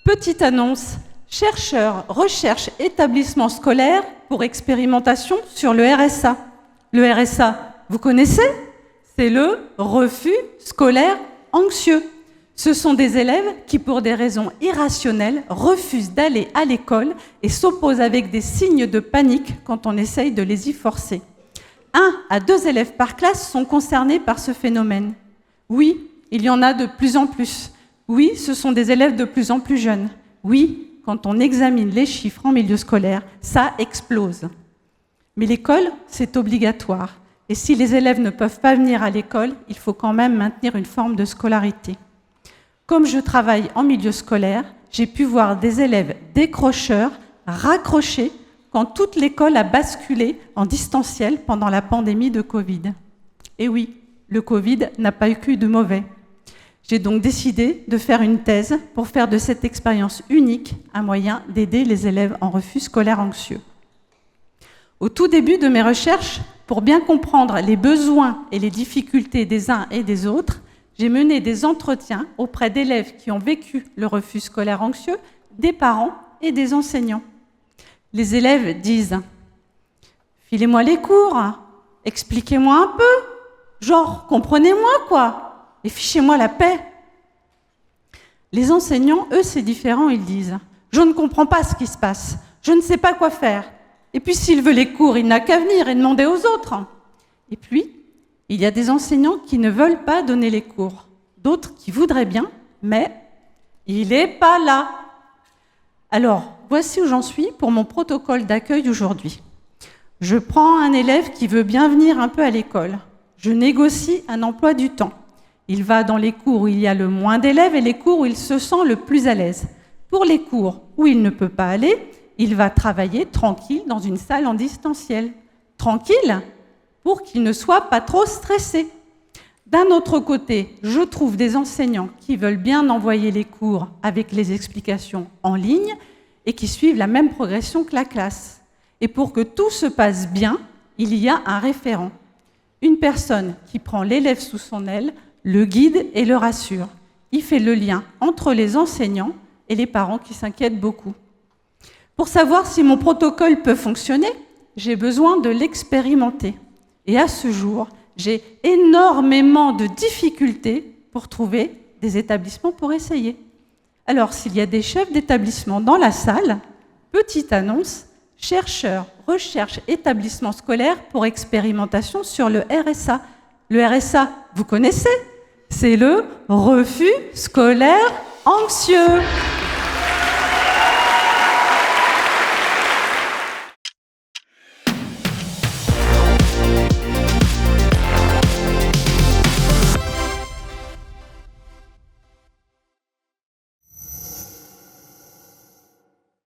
Petite annonce, chercheurs recherchent établissement scolaire pour expérimentation sur le RSA. Le RSA, vous connaissez? C'est le refus scolaire anxieux. Ce sont des élèves qui, pour des raisons irrationnelles, refusent d'aller à l'école et s'opposent avec des signes de panique quand on essaye de les y forcer. 1 à 2 élèves par classe sont concernés par ce phénomène. Oui, il y en a de plus en plus. Oui, ce sont des élèves de plus en plus jeunes. Oui, quand on examine les chiffres en milieu scolaire, ça explose. Mais l'école, c'est obligatoire. Et si les élèves ne peuvent pas venir à l'école, il faut quand même maintenir une forme de scolarité. Comme je travaille en milieu scolaire, j'ai pu voir des élèves décrocheurs raccrochés quand toute l'école a basculé en distanciel pendant la pandémie de Covid. Et oui, le Covid n'a pas eu de mauvais. J'ai donc décidé de faire une thèse pour faire de cette expérience unique un moyen d'aider les élèves en refus scolaire anxieux. Au tout début de mes recherches, pour bien comprendre les besoins et les difficultés des uns et des autres, j'ai mené des entretiens auprès d'élèves qui ont vécu le refus scolaire anxieux, des parents et des enseignants. Les élèves disent « Filez-moi les cours, expliquez-moi un peu, genre comprenez-moi quoi, et fichez-moi la paix ». Les enseignants, eux, c'est différent, ils disent « Je ne comprends pas ce qui se passe, je ne sais pas quoi faire. Et puis s'il veut les cours, il n'a qu'à venir et demander aux autres. » Et puis, il y a des enseignants qui ne veulent pas donner les cours, d'autres qui voudraient bien, mais il n'est pas là. Alors, voici où j'en suis pour mon protocole d'accueil aujourd'hui. Je prends un élève qui veut bien venir un peu à l'école. Je négocie un emploi du temps. Il va dans les cours où il y a le moins d'élèves et les cours où il se sent le plus à l'aise. Pour les cours où il ne peut pas aller, il va travailler tranquille dans une salle en distanciel. Tranquille pour qu'il ne soit pas trop stressé. D'un autre côté, je trouve des enseignants qui veulent bien envoyer les cours avec les explications en ligne et qui suivent la même progression que la classe. Et pour que tout se passe bien, il y a un référent. Une personne qui prend l'élève sous son aile, le guide et le rassure. Il fait le lien entre les enseignants et les parents qui s'inquiètent beaucoup. Pour savoir si mon protocole peut fonctionner, j'ai besoin de l'expérimenter. Et à ce jour, j'ai énormément de difficultés pour trouver des établissements pour essayer. Alors, s'il y a des chefs d'établissement dans la salle, petite annonce, chercheurs recherchent établissement scolaire pour expérimentation sur le RSA. Le RSA, vous connaissez? C'est le refus scolaire anxieux.